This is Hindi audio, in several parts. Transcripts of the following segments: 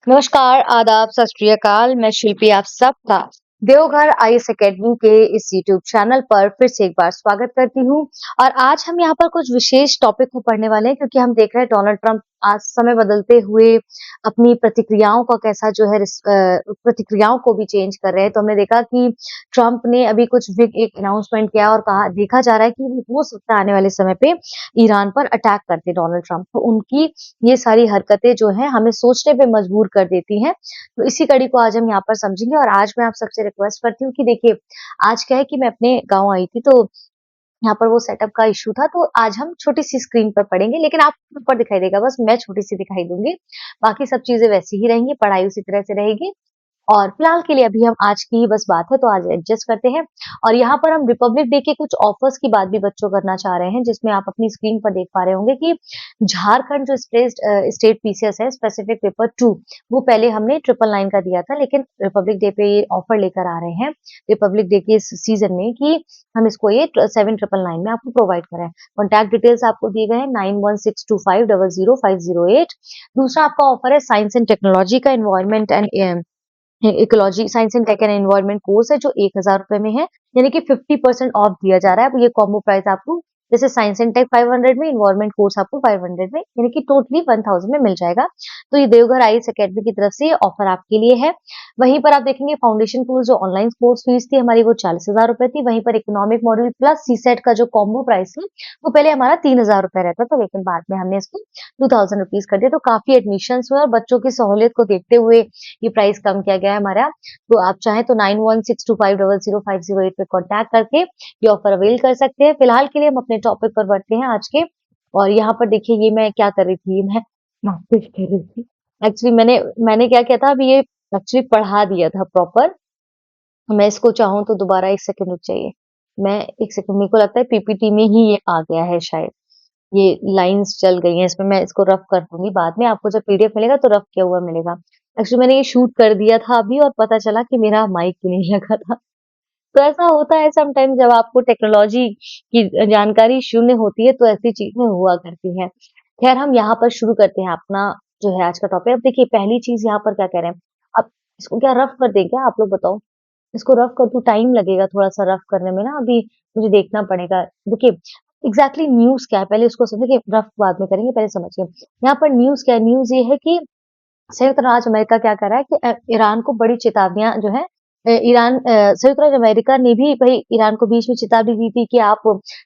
नमस्कार, आदाब, सत श्री अकाल। मैं शिल्पी आप सबका देवघर आईएएस एकेडमी के इस यूट्यूब चैनल पर फिर से एक बार स्वागत करती हूँ। और आज हम यहाँ पर कुछ विशेष टॉपिक को पढ़ने वाले हैं क्योंकि हम देख रहे हैं डोनाल्ड ट्रंप आज समय बदलते हुए अपनी प्रतिक्रियाओं का कैसा जो है प्रतिक्रियाओं को भी चेंज कर रहे हैं। तो हमने देखा कि ट्रंप ने अभी कुछ बिग एक अनाउंसमेंट किया और कहा देखा जा रहा है कि हो सकता है आने वाले समय पे ईरान पर अटैक करते डोनाल्ड ट्रंप। तो उनकी ये सारी हरकतें जो हैं हमें सोचने पे मजबूर कर देती हैं। तो इसी कड़ी को आज हम यहाँ पर समझेंगे और आज मैं आप सबसे रिक्वेस्ट करती हूँ कि देखिए, आज क्या है कि मैं अपने गाँव आई थी तो यहाँ पर वो सेटअप का इश्यू था, तो आज हम छोटी-सी स्क्रीन पर पढ़ेंगे, लेकिन आपको ऊपर दिखाई देगा, बस मैं छोटी-सी दिखाई दूँगी। बाकी सब चीज़ें वैसी ही रहेंगी, पढ़ाई उसी तरह से रहेगी। और फिलहाल के लिए अभी हम आज की ही बस बात है तो आज एडजस्ट करते हैं। और यहाँ पर हम रिपब्लिक डे के कुछ ऑफर्स की बात भी बच्चों करना चाह रहे हैं, जिसमें आप अपनी स्क्रीन पर देख पा रहे होंगे कि झारखंड जो स्टेट पीसीएस है स्पेसिफिक पेपर 2 वो पहले हमने 999 का दिया था, लेकिन रिपब्लिक डे पे ये ऑफर लेकर आ रहे हैं रिपब्लिक डे के इस सीजन में कि हम इसको ये 7999 में आपको प्रोवाइड कराएं। कॉन्टैक्ट डिटेल्स आपको दिए गए हैं 9162500508। दूसरा आपका ऑफर है साइंस एंड टेक्नोलॉजी का environment and ecology science and tech and environment course है जो 1000 रुपए में है, यानी कि 50% ऑफ दिया जा रहा है। अब ये कॉम्बो प्राइस आपको जैसे साइंस एंड टेक 500 में, एनवायरनमेंट कोर्स आपको 500 में, यानी कि टोटली 1000 में मिल जाएगा। तो ये देवघर आईएएस एकेडमी की तरफ से ये ऑफर आपके लिए है। वहीं पर आप देखेंगे फाउंडेशन कोर्स जो ऑनलाइन कोर्स फीस थी हमारी वो 40,000 रुपए थी। वहीं पर इकोनॉमिक मॉड्यूल प्लस सीसेट का जो कॉम्बो प्राइस है वो पहले हमारा 3000 रुपए रहता था, लेकिन बाद में हमने इसको 2000 रुपीज कर दिया। तो काफी एडमिशन हुए और बच्चों की सहूलियत को देखते हुए ये प्राइस कम किया गया है हमारा। तो आप चाहें तो 9162500508 पे कांटेक्ट करके ये ऑफर अवेल कर सकते हैं। फिलहाल के लिए हम अपने टॉपिक पर बढ़ते हैं आज के। और यहाँ पर देखिए ये मैं क्या कर रही थी, मैं प्रैक्टिस कर रही थी। एक्चुअली मैंने मैंने क्या किया था, अभी ये एक्चुअली पढ़ा दिया था प्रॉपर। मैं इसको चाहूँ तो दोबारा 1 सेकंड रुक जाइए। मैं 1 सेकंड, मेरे को लगता है पीपीटी में ही ये आ गया है शायद। ये लाइन्स चल गई हैं इसमें, मैं इसको रफ कर दूँगी बाद में, आपको जब पीडीएफ मिलेगा तो रफ किया हुआ मिलेगा। एक्चुअली मैंने ये शूट कर दिया था अभी और पता चला कि मेरा माइक ही नहीं लगा था। तो ऐसा होता है समटाइम जब आपको टेक्नोलॉजी की जानकारी शून्य होती है तो ऐसी चीज़ें हुआ करती हैं। ख़ैर हम यहाँ पर शुरू करते हैं अपना जो है आज का टॉपिक। अब देखिए पहली चीज़ यहाँ पर क्या कह रहे हैं, अब इसको क्या रफ कर दें क्या, आप लोग बताओ? इसको रफ कर दूँ, टाइम लगेगा थोड़ा-सा रफ करने में ना, अभी मुझे देखना पड़ेगा। देखिए एग्ज़ैक्टली न्यूज़ क्या है पहले उसको समझिए, रफ बाद में करेंगे, पहले समझिए। यहाँ पर न्यूज़ क्या है, न्यूज़ ये है कि संयुक्त राज्य अमेरिका क्या कर रहा है कि ईरान को बड़ी चेतावनियाँ जो है संयुक्त राज्य अमेरिका ने भी भई ईरान को बीच में चेतावनी दी थी कि आप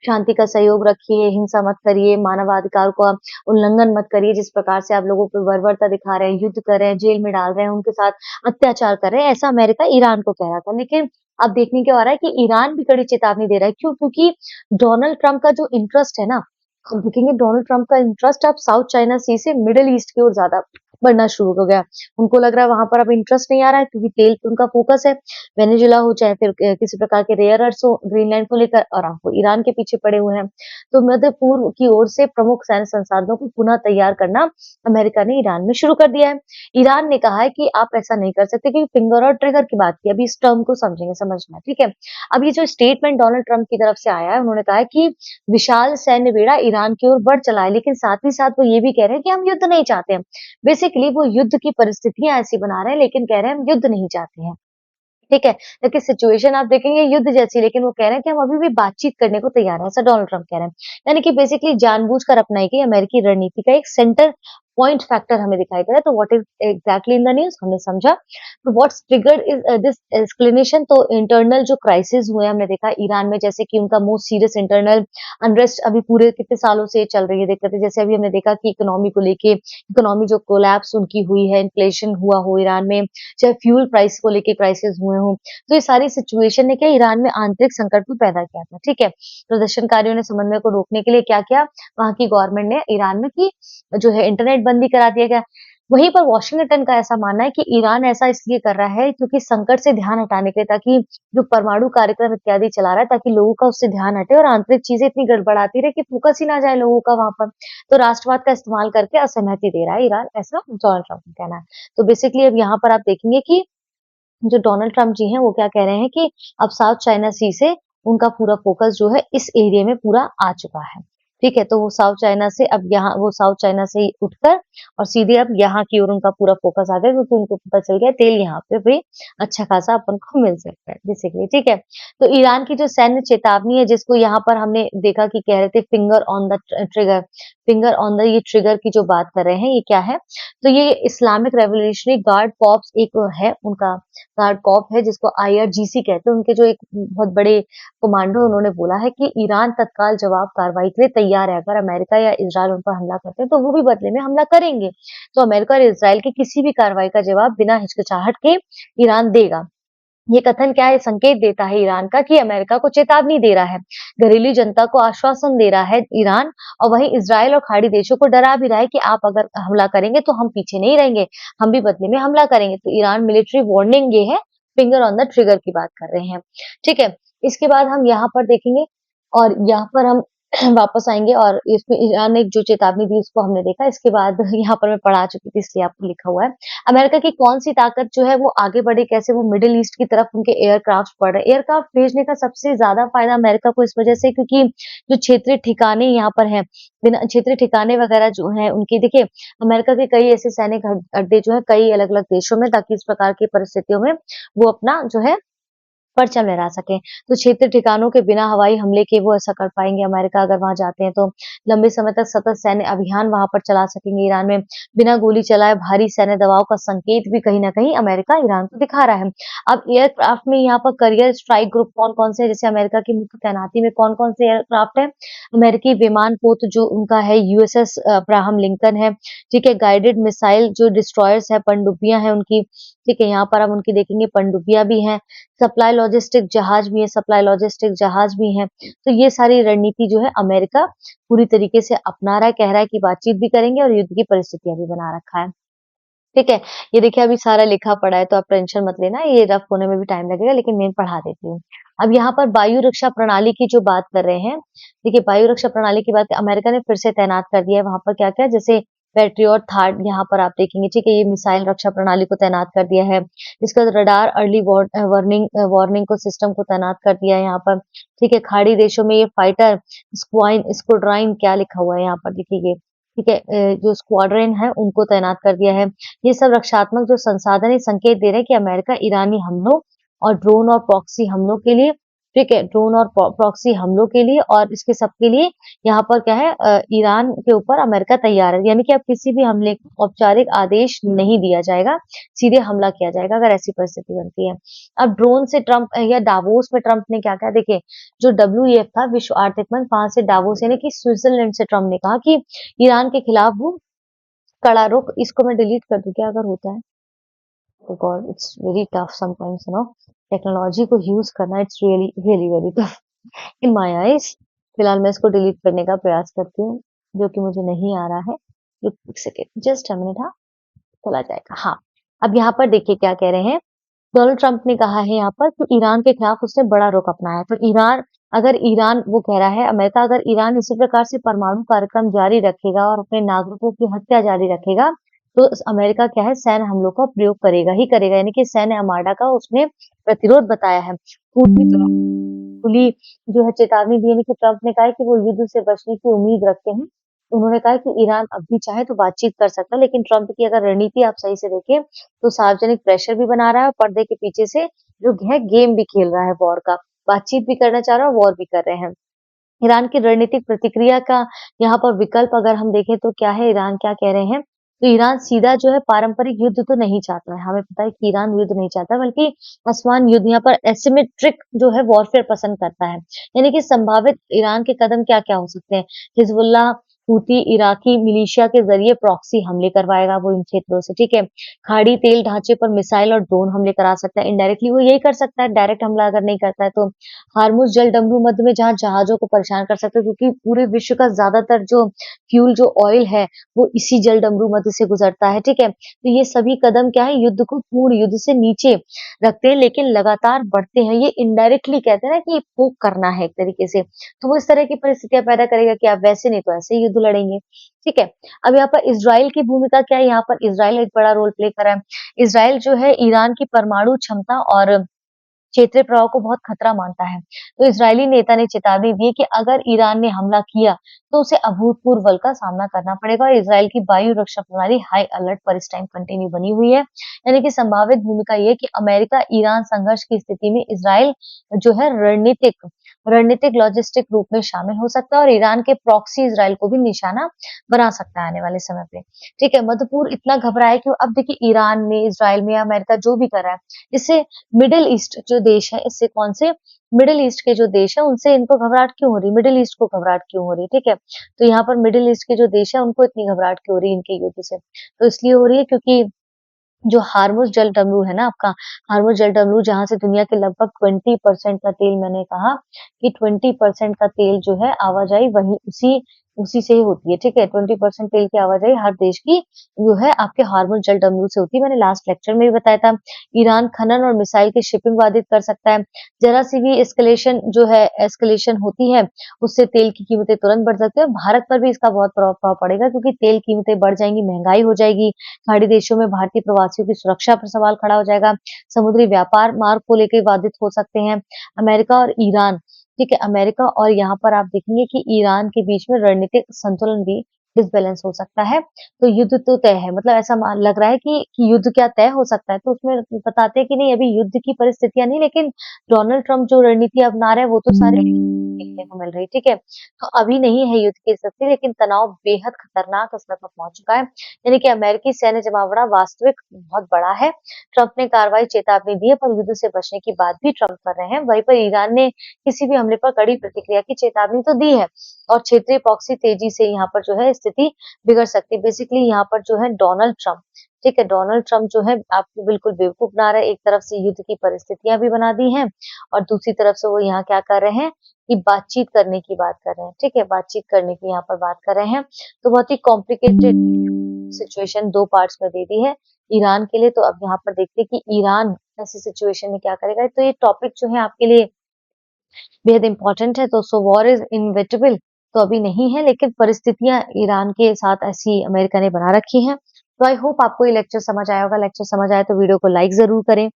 शांति का सहयोग रखिए, हिंसा मत करिए, मानवाधिकार का उल्लंघन मत करिए, जिस प्रकार से आप लोगों पे बर्बरता दिखा रहे हैं, युद्ध कर रहे हैं, जेल में डाल रहे हैं, उनके साथ अत्याचार कर रहे हैं, ऐसा अमेरिका ईरान को कह रहा था। लेकिन अब देखने को आ रहा है कि ईरान भी कड़ी चेतावनी दे रहा है। क्यों? क्योंकि डोनाल्ड ट्रंप का जो इंटरेस्ट है ना, हम देखेंगे डोनाल्ड ट्रंप का इंटरेस्ट अब साउथ चाइना सी से मिडल ईस्ट की ओर ज़्यादा बढ़ना शुरू हो गया। उनको लग रहा है वहाँ पर अब इंटरेस्ट नहीं आ रहा है क्योंकि तेल पे उनका फ़ोकस है। वेनेजुएला हो चाहे फिर किसी प्रकार के रेयर अर्थ्स हो, ग्रीनलैंड को लेकर, और आप वो ईरान के पीछे पड़े हुए हैं। तो मध्य पूर्व की ओर से प्रमुख सैन्य संसाधनों को पुनः तैयार करना अमेरिका ने ईरान में शुरू कर दिया है। ईरान ने कहा है कि आप ऐसा नहीं कर सकते क्योंकि फिंगर और ट्रिगर की बात की। अभी इस टर्म को समझेंगे, समझना, ठीक है? अब ये जो स्टेटमेंट डोनाल्ड ट्रंप की तरफ से आया है, उन्होंने कहा है कि विशाल सैन्य बेड़ा ईरान की ओर बढ़ चला है, लेकिन साथ ही साथ वो ये भी कह रहे हैं कि हम युद्ध नहीं चाहते हैं। बेसिकली वो युद्ध की परिस्थितियाँ ऐसी बना रहे हैं, लेकिन कह रहे हैं हम युद्ध नहीं चाहते हैं। ठीक है? लेकिन सिचुएशन आप देखेंगे युद्ध जैसी, लेकिन वो कह रहे हैं कि हम अभी भी बातचीत करने को तैयार हैं, ऐसा डोनाल्ड ट्रंप कह रहे हैं। यानी कि बेसिकली जानबूझकर अपनाई गई अमेरिकी रणनीति का एक सेंटर पॉइंट फैक्टर हमें दिखाई दे रहा है। तो what is exactly in the news हमने समझा। तो what's triggered is this escalation, तो इंटरनल जो क्राइसिस हुए हमने देखा ईरान में, जैसे कि उनका मोस्ट सीरियस इंटरनल अनरेस्ट अभी पूरे कितने सालों से चल रही है दिक्कतें। जैसे अभी हमने देखा कि इकोनॉमी को लेके, इकोनॉमी जो कोलैप्स उनकी हुई है, इन्फ्लेशन हुआ हो ईरान में, चाहे फ्यूल प्राइस को लेके क्राइसिस हुए हों। तो ये सारी सिचुएशन ने क्या ईरान में आंतरिक संकट को पैदा किया था, ठीक है? प्रदर्शनकारियों ने समन्वय को रोकने के लिए क्या किया, वहाँ की गवर्नमेंट ने ईरान में की जो है इंटरनेट बंदी करा दिया गया। वहीं पर वाशिंगटन का ऐसा मानना है कि ईरान ऐसा इसलिए कर रहा है क्योंकि संकट से ध्यान हटाने के लिए, ताकि जो परमाणु कार्यक्रम इत्यादि चला रहा है ताकि लोगों का उससे ध्यान हटे और आंतरिक चीजें इतनी गड़बड़ाती रहे कि फोकस ही ना जाए लोगों का वहां पर। तो राष्ट्रवाद का इस्तेमाल करके असहमति दे रहा है ईरान, ऐसा डोनाल्ड ट्रंप का कहना है। तो बेसिकली अब यहाँ पर आप देखेंगे कि जो डोनाल्ड ट्रंप जी हैं वो क्या कह रहे हैं कि अब साउथ चाइना सी से उनका पूरा फोकस जो है इस एरिया में पूरा आ चुका है। ठीक है, तो वो साउथ चाइना से अब यहाँ वो साउथ चाइना से उठकर और सीधे अब यहाँ की ओर उनका पूरा फ़ोकस आ गया क्योंकि उनको पता चल गया तेल यहाँ पे भी अच्छा खासा अपन को मिल सकता है बेसिकली, ठीक है। तो ईरान की जो सैन्य चेतावनी है जिसको यहाँ पर हमने देखा कि कह रहे थे finger on the trigger, finger on the ये ट्रिगर की जो बात कर रहे हैं, ये क्या है? तो ये इस्लामिक रेवोल्यूशनरी गार्ड कॉर्प्स एक है उनका गार्ड कॉर्प है जिसको आईआरजीसी कहते हैं। उनके जो एक बहुत बड़े कमांडो उन्होंने बोला है कि ईरान तत्काल जवाब कार्रवाई के लिए तैयार है। अगर अमेरिका या इज़राइल उन पर हमला करते हैं, तो वो भी बदले में हमला करेंगे। तो अमेरिका और इज़राइल की किसी भी कार्रवाई का जवाब बिना हिचकिचाहट के ईरान देगा। ये कथन क्या है? संकेत देता है ईरान का कि अमेरिका को चेतावनी दे रहा है। घरेलू जनता को आश्वासन दे रहा है ईरान और वहीं इज़राइल और खाड़ी देशों को डरा भी रहा है कि आप अगर हमला करेंगे तो हम पीछे नहीं रहेंगे, हम भी बदले में हमला करेंगे। तो ईरान मिलिट्री वार्निंग ये है, फिंगर ऑन द ट्रिगर की बात कर रहे हैं। ठीक है? इसके बाद हम यहाँ पर देखेंगे और यहाँ पर हम वापस आएँगे और इसमें ईरान ने जो चेतावनी दी उसको हमने देखा। इसके बाद यहाँ पर मैं पढ़ा चुकी थी इसलिए आपको लिखा हुआ है। अमेरिका की कौन-सी ताकत जो है वो आगे बढ़े कैसे वो मिडल ईस्ट की तरफ उनके एयरक्राफ्ट बढ़ रहे हैं। एयरक्राफ्ट भेजने का सबसे ज़्यादा फ़ायदा अमेरिका को इस वज़ह से क्योंकि जो क्षेत्रीय ठिकाने यहाँ पर हैं, बिना क्षेत्रीय ठिकाने वग़ैरह जो हैं उनकी देखिए अमेरिका के कई ऐसे सैनिक अड्डे जो हैं कई अलग-अलग देशों में ताकि इस प्रकार की परिस्थितियों में वो अपना जो है परचम लहरा सकें। तो क्षेत्रीय ठिकानों के बिना हवाई हमले के वो ऐसा कर पाएँगे अमेरिका अगर वहाँ जाते हैं तो। लंबे समय तक सतत सैन्य अभियान वहाँ पर चला सकेंगे ईरान में। बिना गोली चलाए भारी सैन्य दबाव का संकेत भी कहीं न कहीं अमेरिका ईरान को दिखा रहा है। अब एयरक्राफ्ट में यहाँ पर करियर स्ट्राइक ग्रुप कौन-कौन से हैं? जैसे अमेरिका की मुख्य तैनाती में कौन-कौन से एयरक्राफ्ट हैं? अमेरिकी विमान पोत जो उनका है यूएसएस अब्राहम लिंकन है, ठीक है? गाइडेड मिसाइल जो डिस्ट्रॉयर्स हैं, पनडुब्बियाँ हैं उनकी, ठीक है? यहाँ पर हम उनकी देखेंगे पनडुब्बियाँ भी हैं। सप्लाई लॉजिस्टिक जहाज भी है, सप्लाई लॉजिस्टिक जहाज भी हैं। तो ये सारी रणनीति जो है अमेरिका पूरी तरीके से अपना रहा है, कह रहा है कि बातचीत भी करेंगे और युद्ध की परिस्थितियाँ भी बना रखा है। ठीक है? ये देखिए अभी सारा लिखा पड़ा है तो आप टेंशन मत लेना, ये रफ होने में भी टाइम लगेगा लेकिन मैं पढ़ा देती हूँ। अब यहाँ पर वायु रक्षा प्रणाली की जो बात कर रहे हैं, देखिए वायु रक्षा प्रणाली की बात अमेरिका ने फिर से तैनात कर दिया है वहाँ पर क्या-क्या जैसे पैट्रियट थार्ड यहाँ पर आप देखेंगे, ठीक है? ये मिसाइल रक्षा प्रणाली को तैनात कर दिया है। इसके बाद रडार अर्ली वार्निंग को सिस्टम को तैनात कर दिया है यहाँ पर, ठीक है? खाड़ी देशों में ये फाइटर स्क्वाड्राइन क्या लिखा हुआ है यहाँ पर देखिए ये, ठीक है? जो स्क्वाड्रन है उनको तैनात कर दिया है। ये सब रक्षात्मक जो संसाधन है संकेत दे रहे हैं कि अमेरिका ईरानी हमलों और ड्रोन और प्रॉक्सी हमलों के लिए ठीक है ड्रोन और प्रॉक्सी हमलों के लिए और इसके सब के लिए यहाँ पर क्या है ईरान के ऊपर अमेरिका तैयार है यानी कि अब किसी भी हमले को औपचारिक आदेश नहीं दिया जाएगा सीधे हमला किया जाएगा अगर ऐसी परिस्थिति बनती है अब ड्रोन से ट्रंप या डावोस में ट्रंप ने क्या कहा देखिए जो WEF था विश्व आर्थिक मंच वहां से डावोस यानी कि स्विट्जरलैंड से ट्रंप ने कहा कि ईरान के खिलाफ वो कड़ा रुख इसको मैं डिलीट कर दूं क्या अगर होता है Oh God, it's very tough sometimes, you know. Technology को यूज करना it's really really very tough in my eyes फिलहाल मैं इसको डिलीट करने का प्रयास करती हूँ जो कि मुझे नहीं आ रहा है एक सेकेंड जस्ट अ मिनट हाँ चला जाएगा हाँ अब यहाँ पर देखिए क्या कह रहे हैं डोनाल्ड ट्रंप ने कहा है यहाँ पर कि ईरान के खिलाफ उसने बड़ा रुख अपनाया है तो ईरान वो कह रहा है अमेरिका अगर ईरान इसी प्रकार से परमाणु कार्यक्रम जारी रखेगा और अपने नागरिकों की हत्या जारी रखेगा तो अमेरिका क्या है सैन्य हमलों का प्रयोग करेगा ही करेगा यानी कि सैन्य अमाडा का उसने प्रतिरोध बताया है खुली जो है चेतावनी दी यानी कि ट्रंप ने कहा है कि वो युद्ध से बचने की उम्मीद रखते हैं उन्होंने कहा कि ईरान अब भी चाहे तो बातचीत कर सकता है लेकिन ट्रंप की अगर रणनीति आप सही से देखें तो सार्वजनिक प्रेशर भी बना रहा है और पर्दे के पीछे से जो है गेम भी खेल रहा है वॉर का बातचीत भी करना चाह रहा है और वॉर भी कर रहे हैं ईरान की रणनीतिक प्रतिक्रिया का यहाँ पर विकल्प अगर हम देखें तो क्या है ईरान क्या कह रहे हैं तो ईरान सीधा जो है पारंपरिक युद्ध तो नहीं चाहता है हमें पता है कि ईरान युद्ध नहीं चाहता बल्कि आसमान युद्ध यहाँ पर एसिमेट्रिक जो है वॉरफेयर पसंद करता है यानी कि संभावित ईरान के कदम क्या क्या हो सकते हैं हिजबुल्लाह हूती इराकी मिलिशिया के जरिए प्रॉक्सी हमले करवाएगा वो इन क्षेत्रों से ठीक है खाड़ी तेल ढांचे पर मिसाइल और ड्रोन हमले करा सकता है इनडायरेक्टली वो यही कर सकता है डायरेक्ट हमला अगर नहीं करता है तो हार्मुज जल डमरू मध्य में जहाँ जहाजों को परेशान कर सकते हैं क्योंकि पूरे विश्व का ज्यादातर जो फ्यूल जो ऑयल है वो इसी जल डमरू मध्य से गुजरता है ठीक है तो ये सभी कदम क्या है युद्ध को पूर्ण युद्ध से नीचे रखते हैं लेकिन लगातार बढ़ते हैं ये इनडायरेक्टली कहते हैं ना कि पोक करना है एक तरीके से तो वो इस तरह की परिस्थितियां पैदा करेगा कि आप वैसे नहीं तो ऐसे ही युद्ध लड़ेंगे ठीक है अब यहाँ पर इजराइल की भूमिका क्या है यहाँ पर इजराइल एक बड़ा रोल प्ले कर रहा है इजराइल जो है ईरान की परमाणु क्षमता और क्षेत्रीय प्रभाव को बहुत खतरा मानता है। तो इजरायली नेता ने चेतावनी दी कि अगर ईरान ने हमला किया, तो उसे अभूतपूर्व बल का सामना करना पड़ेगा और इजरायल की वायु रक्षा प्रणाली हाई अलर्ट पर इस टाइम कंटिन्यू बनी हुई है। यानी कि संभावित भूमिका ये है कि अमेरिका-ईरान संघर्ष की स्थिति में इजरायल जो है रणनीतिक लॉजिस्टिक रूप में शामिल हो सकता है और ईरान के प्रॉक्सी इजरायल को भी निशाना बना सकता है आने वाले समय पे। ठीक है, मध्य पूर्व इतना घबरा है कि अब देखिए ईरान में, इजरायल में, अमेरिका जो भी कर रहा है, इससे मिडल ईस्ट जो देश है, इससे कौन से मिडल ईस्ट के जो देश है, उनसे इनको घबराहट क्यों हो रही है? मिडल ईस्ट को घबराहट क्यों हो रही है? ठीक है, तो यहाँ पर मिडल ईस्ट के जो देश है, उनको इतनी घबराहट क्यों हो रही है इनके युद्ध से? तो इसलिए हो रही है क्योंकि जो हार्मुज़ जलडमरू है ना आपका, हार्मुज़ जलडमरू जहाँ से दुनिया के लगभग 20% का तेल मैंने कहा कि 20% का तेल जो है आवाजाही वहीं उसी उसी से ही होती है, ठीक है? 20% तेल की आवाजाही हर देश की जो है आपके हार्मुज़ जलडमरू से होती है। मैंने लास्ट लेक्चर में भी बताया था। ईरान खनन और मिसाइल की शिपिंग बाधित कर सकता है। ज़रा-सी भी एस्केलेशन होती है, उससे तेल की कीमतें तुरंत बढ़ सकती है। भारत पर भी इसका बहुत प्रभाव पड़ेगा क्योंकि तेल कीमतें बढ़ जाएँगी, महँगाई हो जाएगी। खाड़ी देशों में भारतीय प्रवासियों की सुरक्षा पर सवाल खड़ा हो जाएगा। समुद्री व्यापार मार्ग को लेके बाधित हो सकते हैं। अमेरिका और ईरान, ठीक है, अमेरिका और यहाँ पर आप देखेंगे कि ईरान के बीच में रणनीतिक संतुलन भी डिसबैलेंस हो सकता है। तो युद्ध तो तय है, मतलब ऐसा मान लग रहा है कि युद्ध क्या तय हो सकता है? तो उसमें बताते हैं कि नहीं अभी युद्ध की परिस्थितियाँ नहीं, लेकिन डोनाल्ड ट्रम्प जो रणनीति अपना रहे हैं वो तो सारे देखने को मिल रही है, ठीक है? तो अभी नहीं है युद्ध की स्थिति, लेकिन तनाव बेहद खतरनाक स्तर पर पहुँच चुका है। यानी कि अमेरिकी सैन्य जमावड़ा वास्तविक बहुत बड़ा है। ट्रम्प ने कार्रवाई चेतावनी दी है, पर युद्ध से बचने की बात भी ट्रम्प कर रहे हैं। वहीं पर ईरान ने किसी भी हमले पर कड़ी प्रतिक्रिया की चेतावनी तो दी है और क्षेत्रीय प्रॉक्सी तेजी से यहाँ पर जो है स्थिति बिगड़ सकती है। बेसिकली यहाँ पर जो है डोनाल्ड ट्रम्प, ठीक है, डोनाल्ड ट्रम्प जो है आपको बिल्कुल बेवकूफ बना रहे हैं। एक तरफ से युद्ध की परिस्थितियां भी बना दी हैं और दूसरी तरफ से वो यहाँ क्या कर रहे हैं कि बातचीत करने की बात कर रहे हैं, ठीक है, बातचीत करने की यहाँ पर बात कर रहे हैं। तो बहुत ही कॉम्प्लिकेटेड सिचुएशन 2 पार्ट्स में दे दी है ईरान के लिए। तो अब यहाँ पर देखते हैं कि ईरान ऐसी सिचुएशन में क्या करेगा। तो ये टॉपिक जो है आपके लिए बेहद इम्पोर्टेंट है। तो सो वॉर इज़ इनविटेबल तो अभी नहीं है, लेकिन परिस्थितियाँ ईरान के साथ ऐसी अमेरिका ने बना रखी हैं। तो आई होप आपको ये लेक्चर समझ आया होगा। लेक्चर समझ आया तो वीडियो को लाइक ज़रूर करें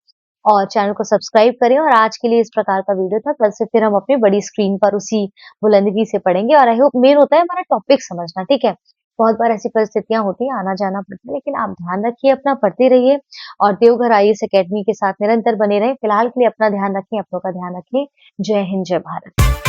और चैनल को सब्सक्राइब करें और आज के लिए इस प्रकार का वीडियो था। कल से फिर हम अपनी बड़ी स्क्रीन पर उसी बुलंदगी से पढ़ेंगे और आई होप मेन होता है हमारा टॉपिक समझना, ठीक है? बहुत बार ऐसी परिस्थितियाँ होती हैं, आना-जाना पड़ता है, लेकिन आप ध्यान रखिए अपना, पढ़ते रहिए और देवघर आईएएस अकेडमी के साथ निरंतर बने रहें। फिलहाल के लिए अपना ध्यान रखें, अपनों का ध्यान रखें। जय हिंद, जय भारत।